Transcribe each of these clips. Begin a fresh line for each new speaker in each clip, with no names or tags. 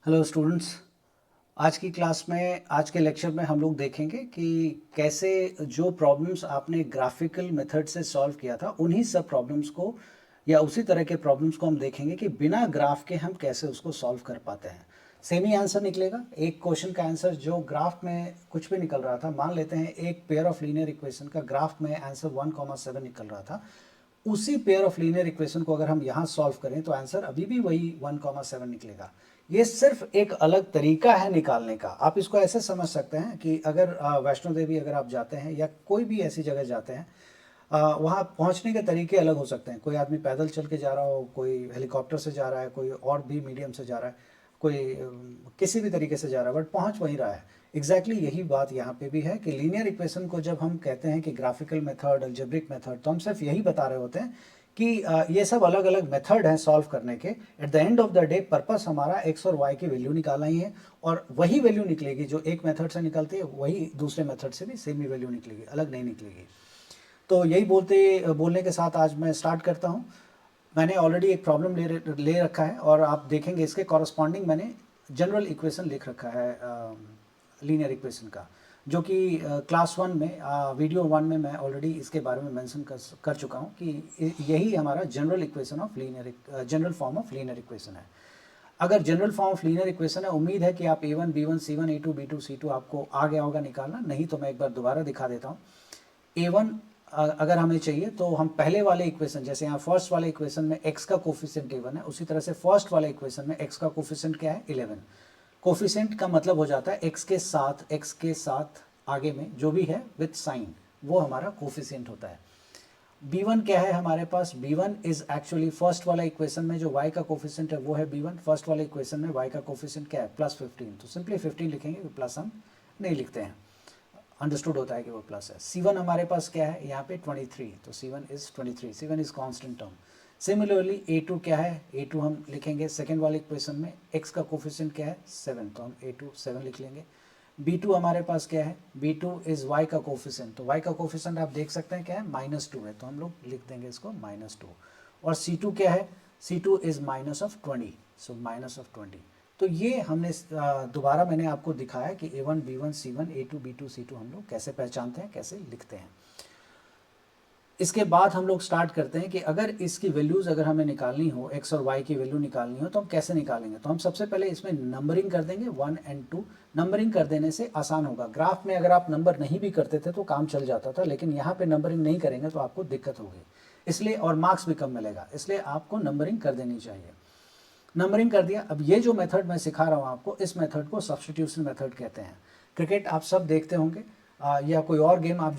Hello students. आज की class में आज के लेक्चर में हम लोग देखेंगे कि कैसे जो प्रॉब्लम्स आपने ग्राफिकल मेथड से सॉल्व किया था उन्हीं सब प्रॉब्लम्स को या उसी तरह के प्रॉब्लम्स को हम देखेंगे कि बिना ग्राफ के हम कैसे उसको सॉल्व कर पाते हैं। सेम ही आंसर निकलेगा। एक क्वेश्चन का आंसर जो ग्राफ में कुछ भी निकल रहा था, मान लेते हैं एक पेयर ऑफ लीनियर इक्वेशन का ग्राफ में आंसर 1,7 निकल रहा था, उसी पेयर ऑफ लीनियर इक्वेशन को अगर हम यहाँ सॉल्व करें तो आंसर अभी भी वही 1,7 निकलेगा। ये सिर्फ एक अलग तरीका है निकालने का। आप इसको ऐसे समझ सकते हैं कि अगर वैष्णो देवी अगर आप जाते हैं या कोई भी ऐसी जगह जाते हैं, वहाँ पहुँचने के तरीके अलग हो सकते हैं। कोई आदमी पैदल चल के जा रहा हो, कोई हेलीकॉप्टर से जा रहा है, कोई और भी मीडियम से जा रहा है, कोई किसी भी तरीके से जा रहा है, बट पहुँच वहीं रहा है। एग्जैक्टली यही बात यहाँ पे भी है कि लीनियर इक्वेशन को जब हम कहते हैं कि ग्राफिकल मेथड, अलजेब्रिक मेथड, तो हम सिर्फ यही बता रहे होते हैं कि ये सब अलग अलग मेथड हैं सॉल्व करने के। At the end of the day purpose हमारा एक्स और वाई की वैल्यू निकालना ही है, और वही वैल्यू निकलेगी जो एक मेथड से निकलती है, वही दूसरे मेथड से भी सेम ही वैल्यू निकलेगी, अलग नहीं निकलेगी। तो यही बोलने के साथ आज मैं स्टार्ट करता हूँ। मैंने ऑलरेडी एक प्रॉब्लम ले रखा है और आप देखेंगे इसके कॉरस्पॉन्डिंग मैंने जनरल इक्वेशन लिख रखा है लीनियर इक्वेशन का, जो कि क्लास 1 में वीडियो 1 में मैं ऑलरेडी इसके बारे में मेंशन कर चुका हूँ कि यही हमारा general equation of linear general form of linear equation है। अगर general form of linear equation है, उम्मीद है कि आप A1 B1 C1 A2 B2 C2 आपको आ गया होगा निकालना। नहीं तो मैं एक बार दोबारा दिखा देता हूँ। A1 अगर हमें चाहिए तो हम पहले वाले इक्वेशन, जैसे यहाँ फर्स्ट वाले इक्वेशन में x का कोफिशिएंट A1 है, उसी तरह से फर्स्ट वाले इक्वेशन में x का कोफिशिएंट क्या है, 11। कोफिशिएंट का मतलब हो जाता है x के साथ आगे में जो भी है विथ साइन, वो हमारा कोफिशिएंट होता है। b1 क्या है हमारे पास, b1 इज एक्चुअली फर्स्ट वाला इक्वेशन में जो y का कोफिशिएंट है वो है b1। फर्स्ट वाले इक्वेशन में y का कोफिशिएंट क्या है, +15, तो सिंपली 15 लिखेंगे, प्लस हम नहीं लिखते हैं, अंडरस्टूड होता है कि वो प्लस है। C1 हमारे पास क्या है यहाँ पे 23, तो C1 is 23, C1 is constant term. Similarly A2 क्या है, A2 हम लिखेंगे सेकेंड वाले इक्वेशन में x का कोफिशिएंट क्या है 7, तो हम A2 7 लिख लेंगे। B2 हमारे पास क्या है, B2 इज y का कोफिशिएंट, तो y का कोफिशिएंट आप देख सकते हैं क्या है, -2 है, तो हम लोग लिख देंगे इसको -2। और C2 क्या है, C2 इज -20, सो -20। तो ये हमने दोबारा मैंने आपको दिखाया कि A1 B1 C1 A2 B2 C2 हम लोग कैसे पहचानते हैं, कैसे लिखते हैं। इसके बाद हम लोग स्टार्ट करते हैं कि अगर इसकी वैल्यूज़ अगर हमें निकालनी हो, x और y की वैल्यू निकालनी हो, तो हम कैसे निकालेंगे। तो हम सबसे पहले इसमें नंबरिंग कर देंगे 1 और 2। नंबरिंग कर देने से आसान होगा। ग्राफ में अगर आप नंबर नहीं भी करते थे तो काम चल जाता था, लेकिन यहाँ पे नंबरिंग नहीं करेंगे तो आपको दिक्कत होगी, इसलिए और मार्क्स भी कम मिलेगा, इसलिए आपको नंबरिंग कर देनी चाहिए। नंबरिंग कर दिया। अब ये जो मेथड मैं सिखा रहा हूँ आपको, इस मेथड को सब्स्टिट्यूशन मेथड कहते हैं। क्रिकेट आप सब देखते होंगे या कोई और गेम आप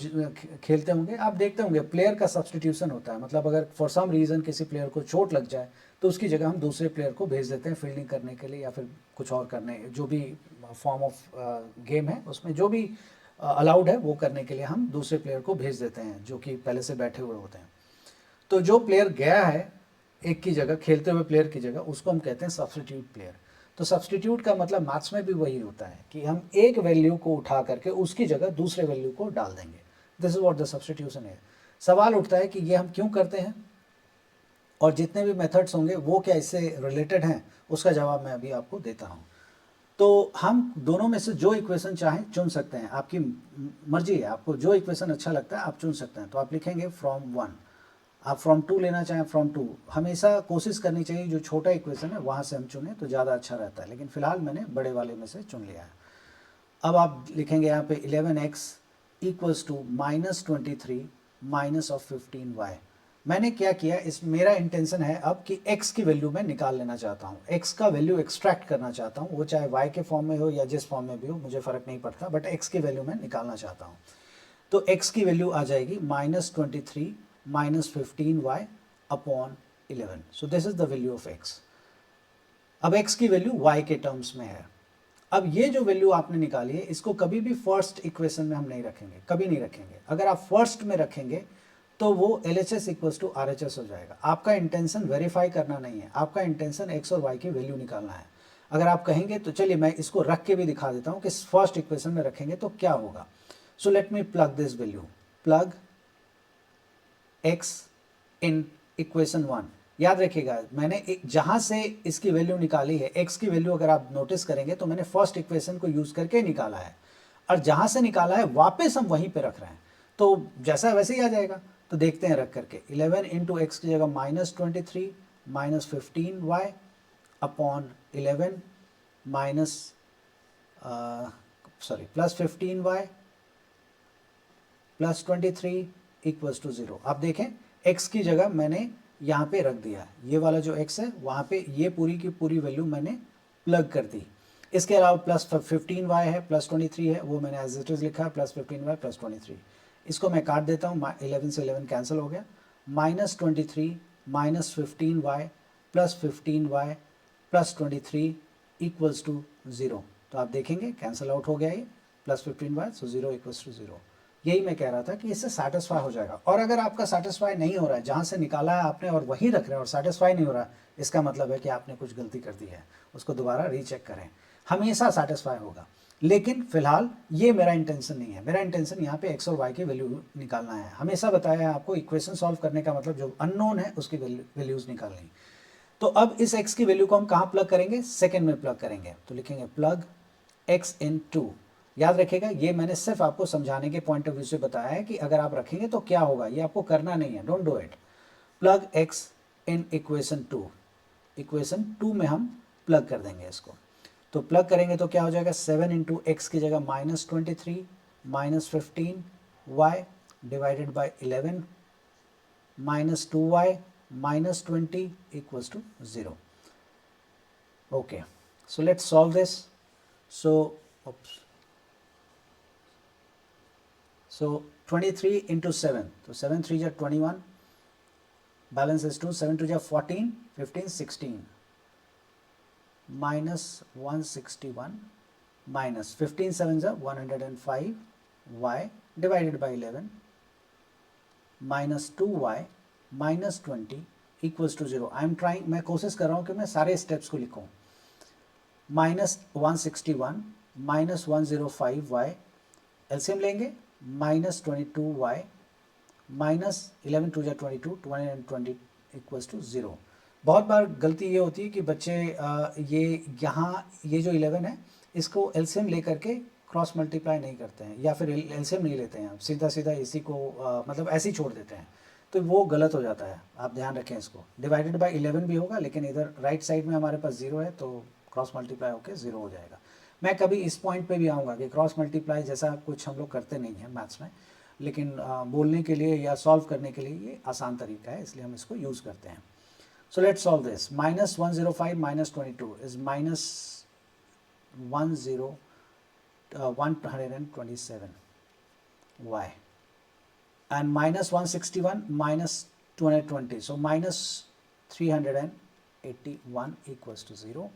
खेलते होंगे, आप देखते होंगे प्लेयर का सब्स्टिट्यूशन होता है। मतलब अगर फॉर सम रीज़न किसी प्लेयर को चोट लग जाए तो उसकी जगह हम दूसरे प्लेयर को भेज देते हैं फील्डिंग करने के लिए या फिर कुछ और करने, जो भी फॉर्म ऑफ गेम है उसमें जो भी अलाउड है वो करने के लिए हम दूसरे प्लेयर को भेज देते हैं जो कि पहले से बैठे हुए होते हैं। तो जो प्लेयर गया है एक की जगह, खेलते हुए प्लेयर की जगह, उसको हम कहते हैं सब्स्टिट्यूट प्लेयर। तो सब्स्टिट्यूट का मतलब मैथ्स में भी वही होता है कि हम एक वैल्यू को उठा करके उसकी जगह दूसरे वैल्यू को डाल देंगे। This is what the substitution है। सवाल उठता है कि ये हम क्यों करते हैं और जितने भी मेथड्स होंगे वो क्या इससे रिलेटेड हैं, उसका जवाब मैं अभी आपको देता हूँ। तो हम दोनों में से जो इक्वेशन चाहें चुन सकते हैं, आपकी मर्जी है, आपको जो इक्वेशन अच्छा लगता है आप चुन सकते हैं। तो आप लिखेंगे फ्रॉम 1, आप फ्रॉम 2 लेना चाहें फ्रॉम 2। हमेशा कोशिश करनी चाहिए जो छोटा इक्वेशन है वहाँ से हम चुनें तो ज़्यादा अच्छा रहता है, लेकिन फ़िलहाल मैंने बड़े वाले में से चुन लिया है। अब आप लिखेंगे यहाँ पे 11x इक्वल्स टू -23 -15y। मैंने क्या किया, इस मेरा इंटेंशन है अब कि x की वैल्यू मैं निकाल लेना चाहता हूँ, x का वैल्यू एक्सट्रैक्ट करना चाहता हूँ, वो चाहे y के फॉर्म में हो या जिस फॉर्म में भी हो मुझे फ़र्क नहीं पड़ता, बट x की वैल्यू मैं निकालना चाहता हूँ। तो x की वैल्यू आ जाएगी -23 -15y upon 11। So this is the value of x। अब x की वैल्यू y के टर्म्स में है। अब ये जो वैल्यू आपने निकाली है इसको कभी भी फर्स्ट इक्वेशन में हम नहीं रखेंगे, कभी नहीं रखेंगे। अगर आप फर्स्ट में रखेंगे तो वो LHS इक्वल्स टू RHS हो जाएगा। आपका इंटेंशन वेरीफाई करना नहीं है, आपका इंटेंशन x और y की वैल्यू निकालना है। अगर आप कहेंगे तो चलिए मैं इसको रख के भी दिखा देता हूँ कि फर्स्ट इक्वेशन में रखेंगे तो क्या होगा। So let me plug this value, plug x in equation 1, याद रखिएगा, मैंने जहाँ से इसकी वैल्यू निकाली है, x की वैल्यू अगर आप नोटिस करेंगे तो मैंने फर्स्ट इक्वेशन को यूज़ करके निकाला है, और जहाँ से निकाला है वापस हम वहीं पे रख रहे हैं, तो जैसा वैसे ही आ जाएगा। तो देखते हैं रख करके, 11 इंटू एक्स की जगह -23 -15y upon 11 minus plus 15y plus 23 equals to 0। आप देखें x की जगह मैंने यहाँ पे रख दिया, ये वाला जो x है वहाँ पे ये पूरी की पूरी वैल्यू मैंने प्लग कर दी। इसके अलावा प्लस 15y है, प्लस 23 है, वो मैंने एज इट इज़ लिखा है, प्लस 15y प्लस 23। इसको मैं काट देता हूँ, 11 से 11 कैंसिल हो गया, -23 -15y plus 15y plus 23 equals to 0। तो आप देखेंगे कैंसिल आउट हो गया ये, plus 15y, so 0 equals to 0। यही मैं कह रहा था कि इससे सेटिस्फाई हो जाएगा। और अगर आपका सेटिस्फाई नहीं हो रहा है, जहाँ से निकाला है आपने और वहीं रख रहे हैं और सेटिस्फाई नहीं हो रहा, इसका मतलब है कि आपने कुछ गलती कर दी है, उसको दोबारा रीचेक करें, हमेशा सेटिस्फाई होगा। लेकिन फिलहाल ये मेरा इंटेंशन नहीं है, मेरा इंटेंशन यहाँ पे एक्स और वाई की वैल्यू निकालना है। हमेशा बताया है आपको, इक्वेशन सॉल्व करने का मतलब जो अननोन है उसकी वैल्यूज निकालनी। तो अब इस x की वैल्यू को हम कहाँ प्लग करेंगे, सेकेंड में प्लग करेंगे, तो लिखेंगे प्लग x इन 2। याद रखिएगा, ये मैंने सिर्फ आपको समझाने के पॉइंट ऑफ व्यू से बताया है कि अगर आप रखेंगे तो क्या होगा, ये आपको करना नहीं है, don't do it. Plug x in equation 2, equation 2 में हम प्लग कर देंगे इसको। तो प्लग करेंगे तो क्या हो जाएगा, 7 इंटू एक्स की जगह -23 -15y divided by 11 -2y -20 equals to 0. Okay, so let's solve this. So 23 into 7, so 7 3 are 21, balance is 2, 7 2 are 14, 15 16, minus 161 minus 15 7 are 105 y divided by 11 minus 2y minus 20 equals to 0। I am trying, मैं कोशिश कर रहा हूँ कि मैं सारे steps को लिखूँ। -161 माइनस 105y, एलसीएम लेंगे, -22y माइनस 11 2 जा 22, 220 इक्वल्स टू 0। बहुत बार गलती ये होती है कि बच्चे ये यहाँ ये जो 11 है इसको एलसीएम ले करके क्रॉस मल्टीप्लाई नहीं करते हैं, या फिर एलसीएम नहीं लेते हैं, सीधा सीधा इसी को मतलब ऐसे ही छोड़ देते हैं, तो वो गलत हो जाता है। आप ध्यान रखें इसको, डिवाइडेड बाय 11 भी होगा, लेकिन इधर राइट साइड में हमारे पास 0 है तो क्रॉस मल्टीप्लाई होकर 0 हो जाएगा। मैं कभी इस पॉइंट पे भी आऊँगा कि क्रॉस मल्टीप्लाई जैसा कुछ हम लोग करते नहीं हैं मैथ्स में, लेकिन बोलने के लिए या सॉल्व करने के लिए ये आसान तरीका है, इसलिए हम इसको यूज़ करते हैं। So let's solve this. -105 minus 22 is -127y and -161 minus 220, so minus 381 equals to 0,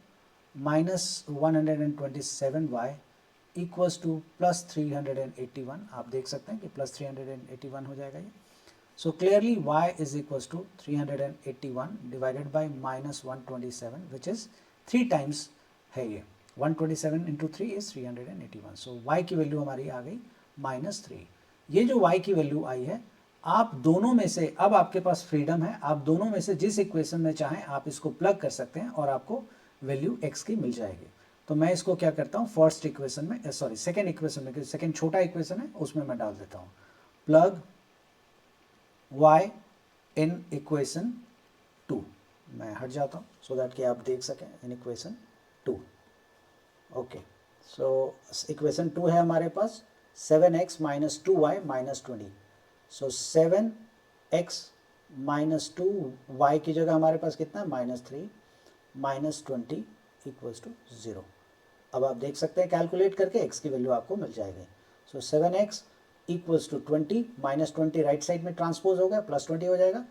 minus 127y equals to plus 381। आप देख सकते हैं कि plus 381 हो जाएगा ये। So clearly y is equals to 381 divided by minus 127, which is 3 times है ये, 127 into 3 is 381। So y की वैल्यू हमारी आ गई -3। ये जो y की वैल्यू आई है, आप दोनों में से, अब आपके पास फ्रीडम है, आप दोनों में से जिस इक्वेशन में चाहें आप इसको प्लग कर सकते हैं और आपको वैल्यू x की मिल जाएगी। तो मैं इसको क्या करता हूँ, फर्स्ट इक्वेशन में, सॉरी सेकेंड इक्वेशन में, क्योंकि सेकेंड छोटा इक्वेशन है, उसमें मैं डाल देता हूँ प्लग y इन इक्वेशन 2। मैं हट जाता हूँ सो दैट कि आप देख सकें, in equation 2। Okay, so equation 2 है हमारे पास 7x माइनस 2y माइनस 20। सो 7x माइनस 2y की जगह हमारे पास कितना है, -3 माइनस 20 इक्वल्स टू 0। अब आप देख सकते हैं कैलकुलेट करके x की वैल्यू आपको मिल जाएगी। So 7x equals to 20, minus 20 right side में ट्रांसपोज हो गया, प्लस 20 हो जाएगा।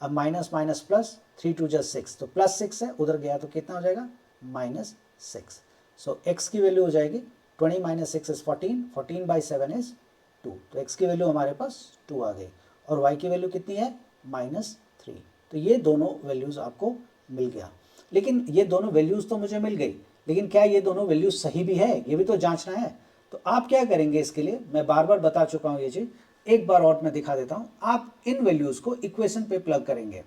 अब माइनस माइनस प्लस, 3 2 जा 6, तो प्लस 6 है, उधर गया तो कितना हो जाएगा, -6। सो x की वैल्यू हो जाएगी 20 माइनस 6 इज 14, 14 बाई 7 इज 2, तो x की वैल्यू हमारे पास 2 आ गई, और y की वैल्यू कितनी है, -3। तो ये दोनों वैल्यूज़ आपको मिल गया। लेकिन ये दोनों वैल्यूज़ तो मुझे मिल गई, लेकिन क्या ये दोनों वैल्यूज़ सही भी है, ये भी तो जांचना है। तो आप क्या करेंगे, इसके लिए मैं बार बार बता चुका हूँ ये चीज़, एक बार और मैं दिखा देता हूँ। आप इन वैल्यूज़ को इक्वेशन पे प्लग करेंगे।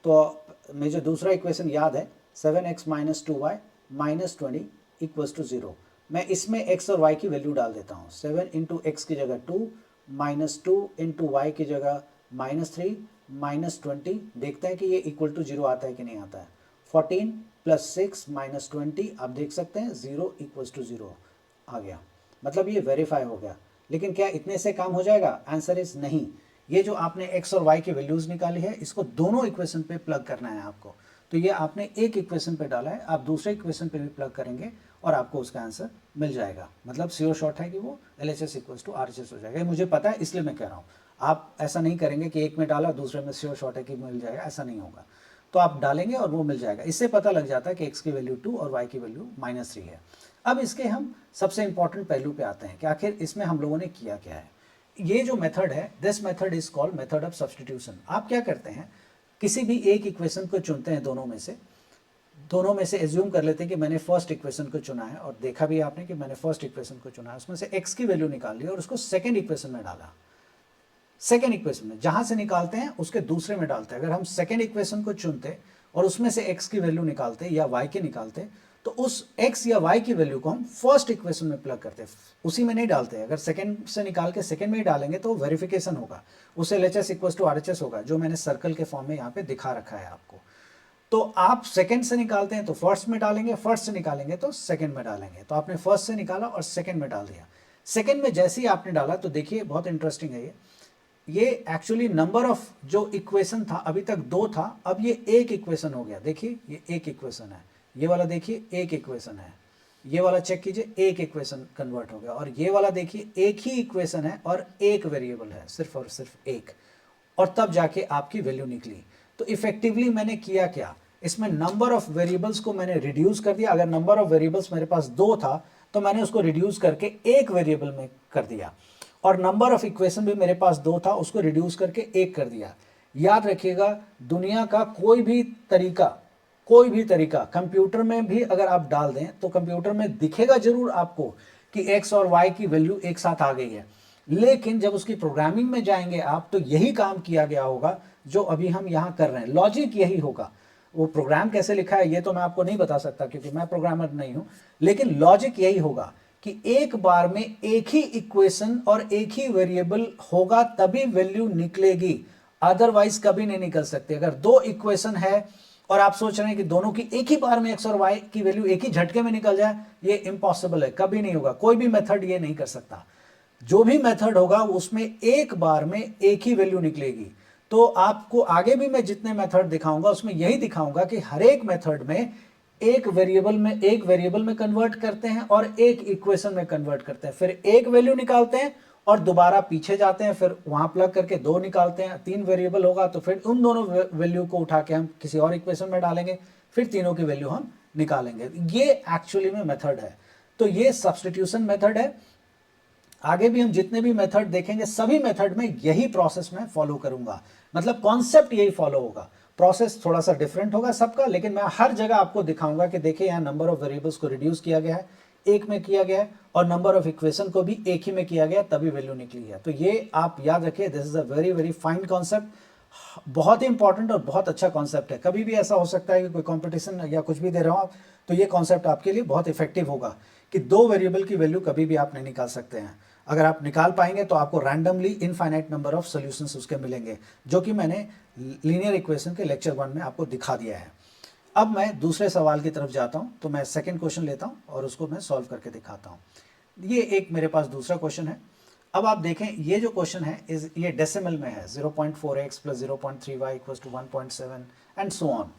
तो मुझे दूसरा इक्वेशन याद है 7x minus 2y minus 20 equals to 0। मैं इसमें x और y की वैल्यू डाल देता हूँ। 7 इंटू एक्स की जगह 2, माइनस 2 इंटू वाई की जगह माइनस 3, माइनस 20। देखते हैं कि ये इक्वल टू 0 आता है कि नहीं आता है। 14 प्लस 6 माइनस 20, आप देख सकते हैं 0 इक्वल्स टू 0 आ गया, मतलब ये वेरीफाई हो गया। लेकिन क्या इतने से काम हो जाएगा? आंसर इज नहीं। ये जो आपने x और y की वैल्यूज निकाली है, इसको दोनों इक्वेशन पे प्लग करना है आपको। तो ये आपने एक इक्वेशन पे डाला है, आप दूसरे इक्वेशन पे भी प्लग करेंगे और आपको उसका आंसर मिल जाएगा। मतलब श्योर शॉर्ट है कि वो LHS इक्वल्स टू RHS हो जाएगा। ये मुझे पता है, इसलिए मैं कह रहा हूँ। आप ऐसा नहीं करेंगे कि एक में डाला दूसरे में श्योर शॉर्ट है कि मिल जाएगा, ऐसा नहीं होगा। तो आप डालेंगे और वो मिल जाएगा। इससे पता लग जाता है कि x की वैल्यू 2 और y की वैल्यू -3 है। अब इसके हम सबसे इंपॉर्टेंट पहलू पे आते हैं कि आखिर इसमें हम लोगों ने किया क्या है। ये जो मेथड है, this method is called method of substitution. आप क्या करते हैं, किसी भी एक इक्वेशन को चुनते हैं, दोनों में से एज्यूम कर लेते हैं कि मैंने फर्स्ट इक्वेशन को चुना है और देखा भी आपने कि मैंने फर्स्ट इक्वेशन को चुना है, उसमें से x की वैल्यू निकाल ली और उसको सेकंड इक्वेशन में डाला। सेकंड इक्वेशन में जहां से निकालते हैं उसके दूसरे में डालते हैं। अगर हम सेकंड इक्वेशन को चुनते और उसमें से x की वैल्यू निकालते या y की निकालते, तो उस x या y की वैल्यू को हम फर्स्ट इक्वेशन में प्लग करते, उसी में नहीं डालते। अगर सेकंड से निकाल के सेकंड में ही डालेंगे तो वेरिफिकेशन होगा, उसे LHS इक्वल्स टू RHS होगा, जो मैंने सर्कल के फॉर्म में यहाँ पे दिखा रखा है आपको। तो आप सेकंड से निकालते हैं तो फर्स्ट में डालेंगे, फर्स्ट से निकालेंगे तो सेकंड में डालेंगे। तो आपने फर्स्ट से निकाला और सेकंड में डाल दिया। सेकंड में जैसे ही आपने डाला तो देखिए बहुत इंटरेस्टिंग है ये एक्चुअली नंबर ऑफ जो इक्वेशन था, अभी तक 2 था, अब ये एक इक्वेशन हो गया। देखिए ये एक इक्वेशन है, ये वाला देखिए एक इक्वेशन है, ये वाला चेक कीजिए एक इक्वेशन कन्वर्ट हो गया, और ये वाला देखिए एक ही इक्वेशन है और एक वेरिएबल है, सिर्फ और सिर्फ एक, और तब जाके आपकी वैल्यू निकली। तो इफेक्टिवली मैंने किया क्या, इसमें नंबर ऑफ वेरिएबल्स को मैंने रिड्यूस कर दिया। अगर नंबर ऑफ वेरिएबल्स मेरे पास 2 था तो मैंने उसको रिड्यूस करके एक वेरिएबल में कर दिया, और नंबर ऑफ इक्वेशन भी मेरे पास 2 था, उसको रिड्यूस करके एक कर दिया। याद रखिएगा, दुनिया का कोई भी तरीका कंप्यूटर में भी अगर आप डाल दें तो कंप्यूटर में दिखेगा जरूर आपको कि x और y की वैल्यू एक साथ आ गई है, लेकिन जब उसकी प्रोग्रामिंग में जाएंगे आप तो यही काम किया गया होगा जो अभी हम यहां कर रहे हैं। लॉजिक यही होगा। वो प्रोग्राम कैसे लिखा है ये तो मैं आपको नहीं बता सकता क्योंकि मैं प्रोग्रामर नहीं हूं, लेकिन लॉजिक यही होगा कि एक बार में एक ही इक्वेशन और एक ही वेरिएबल होगा तभी वैल्यू निकलेगी, अदरवाइज कभी नहीं निकल सकती। अगर 2 इक्वेशन है और आप सोच रहे हैं कि दोनों की एक ही बार में x और y की वैल्यू एक ही झटके में निकल जाए, ये इम्पॉसिबल है, कभी नहीं होगा। कोई भी मेथड ये नहीं कर सकता। जो भी मेथड होगा उसमें एक बार में एक ही वैल्यू निकलेगी। तो आपको आगे भी मैं जितने मेथड दिखाऊंगा उसमें यही दिखाऊंगा कि हर एक मेथड में एक वेरिएबल में कन्वर्ट करते हैं और एक इक्वेशन में कन्वर्ट करते हैं, फिर एक वैल्यू निकालते हैं और दोबारा पीछे जाते हैं, फिर वहां प्लग करके 2 निकालते हैं। 3 वेरिएबल होगा तो फिर उन दोनों वैल्यू को उठा के हम किसी और इक्वेशन में डालेंगे, फिर तीनों की वैल्यू हम निकालेंगे। ये एक्चुअली में मेथड है। तो ये सब्स्टिट्यूशन मेथड है। आगे भी हम जितने भी मेथड देखेंगे सभी मेथड में यही प्रोसेस मैं फॉलो करूंगा, मतलब कॉन्सेप्ट यही फॉलो होगा। प्रोसेस थोड़ा सा डिफरेंट होगा सबका, लेकिन मैं हर जगह आपको दिखाऊंगा कि देखिए यहाँ नंबर ऑफ वेरिएबल्स को रिड्यूस किया गया है, एक में किया गया है, और नंबर ऑफ इक्वेशन को भी एक ही में किया गया तभी वैल्यू निकली है। तो ये आप याद रखिए, this is a very very fine concept, बहुत ही इंपॉर्टेंट और बहुत अच्छा कॉन्सेप्ट है। कभी भी ऐसा हो सकता है कि कोई कंपटीशन या कुछ भी दे रहा हूं तो ये कॉन्सेप्ट आपके लिए बहुत इफेक्टिव होगा कि 2 वेरिएबल की वैल्यू कभी भी आप नहीं निकाल सकते हैं। अगर आप निकाल पाएंगे तो आपको randomly infinite number of solutions उसके मिलेंगे, जो कि मैंने लीनियर इक्वेशन के लेक्चर 1 में आपको दिखा दिया है। अब मैं दूसरे सवाल की तरफ जाता हूं, तो मैं सेकंड क्वेश्चन लेता हूं और उसको मैं सॉल्व करके दिखाता हूं। ये एक मेरे पास दूसरा क्वेश्चन है। अब आप देखें ये जो क्वेश्चन है ये डेसिमल में है, 0.4x plus 0.3y equals to 1.7 and so on.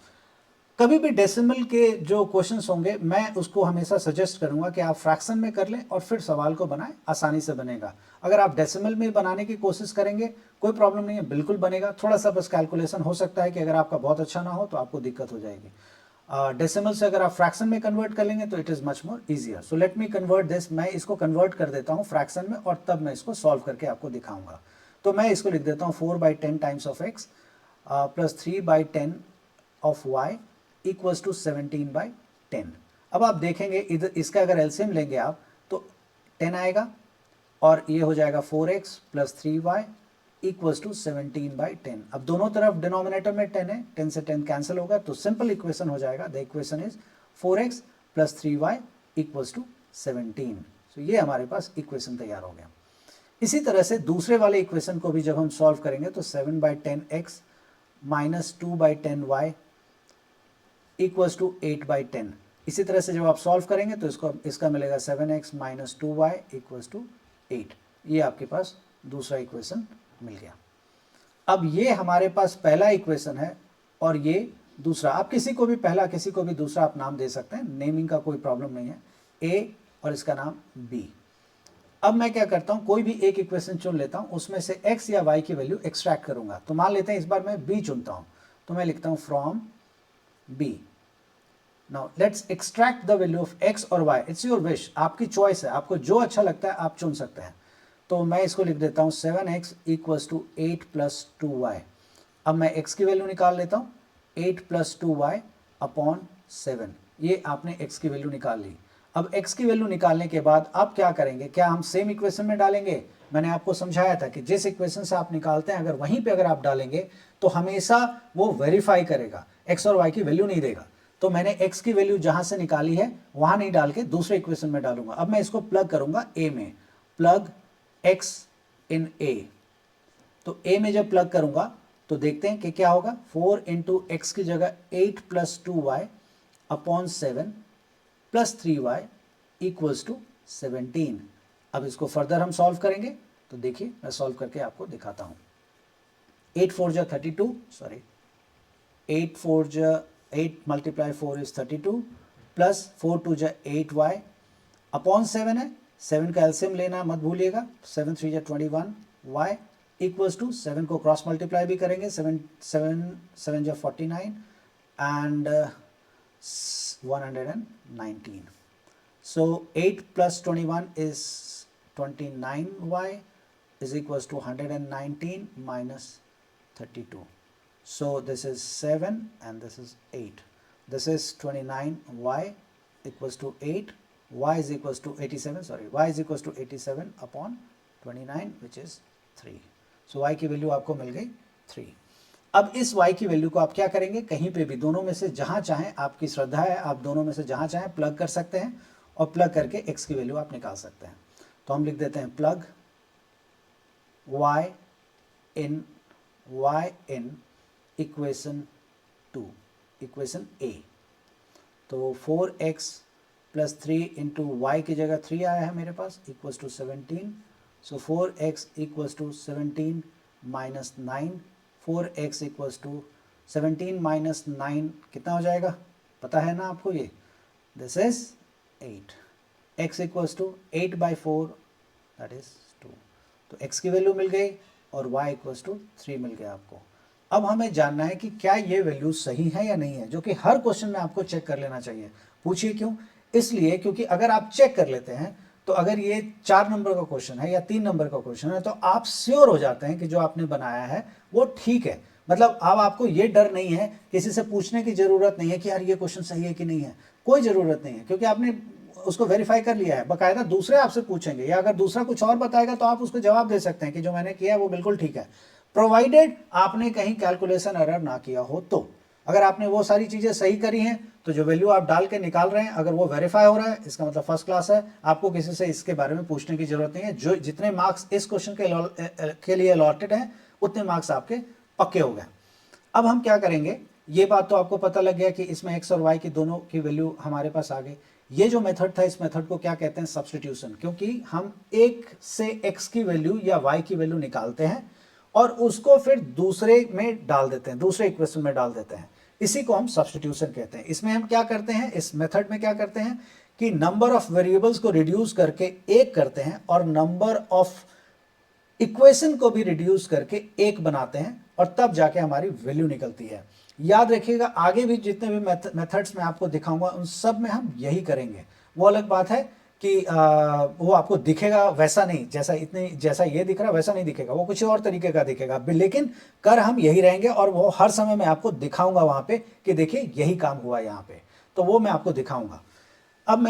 कभी भी डेसिमल के जो क्वेश्चंस होंगे मैं उसको हमेशा सजेस्ट करूंगा कि आप फ्रैक्शन में कर लें और फिर सवाल को बनाएं, आसानी से बनेगा। अगर आप डेसिमल में बनाने की कोशिश करेंगे कोई प्रॉब्लम नहीं है, बिल्कुल बनेगा। थोड़ा सा बस कैलकुलेशन हो सकता है कि अगर आपका बहुत अच्छा ना हो तो आपको दिक्कत हो जाएगी। डेसिमल से अगर आप फ्रैक्शन में कन्वर्ट कर लेंगे तो it is much more easier. So let me convert this. मैं इसको कन्वर्ट कर देता हूँ फ्रैक्शन में और तब मैं इसको सॉल्व करके आपको दिखाऊंगा। तो मैं इसको लिख देता हूँ 4/10 times of x plus 3/10 of y equals to 17/10। अब आप देखेंगे इधर इसका अगर एलसीएम लेंगे आप तो 10 आएगा और ये हो जाएगा 4x plus 3y equals to 17/10। अब दोनों तरफ डिनोमिनेटर में 10 है, 10 से 10 कैंसिल होगा, तो सिंपल इक्वेशन हो जाएगा, the equation is 4x plus 3y equals to 17। तो ये हमारे पास इक्वेशन तैयार हो गया। इसी तरह से दूसरे वाले इक्वेशन को भी जब हम सॉल्व करेंगे तो 7/10x minus 2/10y equals to 8/10। इसी तरह से जब आप सॉल्व करेंगे तो इसका मिलेगा 7x minus 2y equals to 8। ये आपके पास दूसरा इक्वेशन मिल गया। अब ये हमारे पास पहला इक्वेशन है और ये दूसरा। आप किसी को भी पहला किसी को भी दूसरा आप नाम दे सकते हैं, नेमिंग का कोई प्रॉब्लम नहीं है। A और इसका नाम B। अब मैं क्या करता हूं, कोई भी एक इक्वेशन चुन लेता हूं, उसमें से x या y की वैल्यू एक्सट्रैक्ट करूंगा। तो मान लेते हैं इस बार मैं B चुनता हूं, तो मैं लिखता हूं from B। Now let's extract the value of x और y। इट्स योर विश, आपकी चॉइस है, आपको जो अच्छा लगता है आप चुन सकते हैं। तो मैं इसको लिख देता हूं 7x equals to 8 plus 2y। अब मैं x की वैल्यू निकाल लेता हूं, 8 प्लस 2y अपॉन 7। ये आपने x की वैल्यू निकाल ली। अब x की वैल्यू निकालने के बाद अब क्या करेंगे, क्या हम सेम इक्वेशन में डालेंगे? मैंने आपको समझाया था कि जिस इक्वेशन से आप निकालते हैं अगर वहीं पे अगर आप डालेंगे तो हमेशा वो वेरीफाई करेगा, x और y की वैल्यू नहीं देगा। तो मैंने x की वैल्यू जहां से निकाली है वहां नहीं डाल के दूसरे इक्वेशन में डालूंगा। अब मैं इसको प्लग करूंगा a में, प्लग x इन a। तो a में जब प्लग करूंगा तो देखते हैं कि क्या होगा। 4 इंटू एक्स की जगह 8 plus 2y upon 7 plus 3y equals to 17। अब इसको फर्दर हम सॉल्व करेंगे, तो देखिए मैं सॉल्व करके आपको दिखाता हूं। 8 4 जा 32, सॉरी 8 4 जा 8 मल्टीप्लाई 4 इज 32 प्लस 4 2 जा 8y अपॉन 7 है, 7 का एलसीएम लेना मत भूलिएगा, 7 3 जा 21 y इक्वल्स टू 7 को क्रॉस मल्टीप्लाई भी करेंगे, 7 7 जा 49 and 119. So 8 plus 21 is 29y is equals to 119 minus 32. So this is 7 and this is 8. This is 29y equals to 8. Y is equals to 87. Sorry, y is equals to 87 upon 29, which is 3. So y की value आपको मिल गई 3. अब इस y की value को आप क्या करेंगे, कहीं पे भी दोनों में से जहां चाहें, आपकी श्रद्धा है, आप दोनों में से जहां चाहें प्लग कर सकते हैं और प्लग करके x की वैल्यू आप निकाल सकते हैं। तो हम लिख देते हैं plug y in equation 2, equation a। तो 4x प्लस 3 इंटू वाई की जगह 3 आया है मेरे पास equals to 17। So 4x equals to 17 minus 9, 4x equals to 17 minus 9 कितना हो जाएगा, पता है ना आपको ये, this is 8। x equals to 8/4 that is 2। तो x की वैल्यू मिल गई और y इक्वल्स टू 3 मिल गया आपको। अब हमें जानना है कि क्या ये वैल्यू सही है या नहीं है, जो कि हर क्वेश्चन में आपको चेक कर लेना चाहिए। पूछिए क्यों, इसलिए क्योंकि अगर आप चेक कर लेते हैं तो अगर ये 4 नंबर का क्वेश्चन है या 3 नंबर का क्वेश्चन है तो आप श्योर हो जाते हैं कि जो आपने बनाया है वो ठीक है। मतलब अब आपको ये डर नहीं है, किसी से पूछने की जरूरत नहीं है कि यार ये क्वेश्चन सही है कि नहीं है, कोई जरूरत नहीं है, क्योंकि आपने उसको वेरीफाई कर लिया है। बाकायदा दूसरे आपसे पूछेंगे या अगर दूसरा कुछ और बताएगा तो आप उसको जवाब दे सकते हैं कि जो मैंने किया है वो बिल्कुल ठीक है, प्रोवाइडेड आपने कहीं कैलकुलेशन एरर ना किया हो। तो अगर आपने वो सारी चीजें सही करी हैं तो जो वैल्यू आप डाल के निकाल रहे हैं अगर वो वेरीफाई हो रहा है इसका मतलब फर्स्ट क्लास है, आपको किसी से इसके बारे में पूछने की जरूरत नहीं है। जो जितने मार्क्स इस क्वेश्चन के लिए अलॉटेड हैं उतने मार्क्स आपके पक्के हो गए। अब हम क्या करेंगे, ये बात तो आपको पता लग गया कि इसमें x और y की दोनों की वैल्यू हमारे पास आ गई। ये जो मेथड था इस मेथड को क्या कहते हैं, सब्स्टिट्यूशन, क्योंकि हम एक से x की वैल्यू या y की वैल्यू निकालते हैं और उसको फिर दूसरे में डाल देते हैं, दूसरे इक्वेशन में डाल देते हैं, इसी को हम सब्स्टिट्यूशन कहते हैं। इसमें हम क्या करते हैं, इस मेथड में क्या करते हैं कि नंबर ऑफ वेरिएबल्स को रिड्यूस करके एक करते हैं और नंबर ऑफ इक्वेशन को भी रिड्यूस करके एक बनाते हैं और तब जाके हमारी वैल्यू निकलती है। याद रखिएगा आगे भी जितने भी मेथड्स मैं आपको दिखाऊंगा उन सब में हम यही करेंगे। वो अलग बात है कि वो आपको दिखेगा वैसा नहीं, जैसा ये दिख रहा वैसा नहीं दिखेगा, वो कुछ और तरीके का दिखेगा, लेकिन कर हम यही रहेंगे और वो हर समय मैं आपको दिखाऊंगा वहां पे कि देखिए यही काम हुआ यहाँ पे, तो वो मैं आपको दिखाऊंगा। अब मैं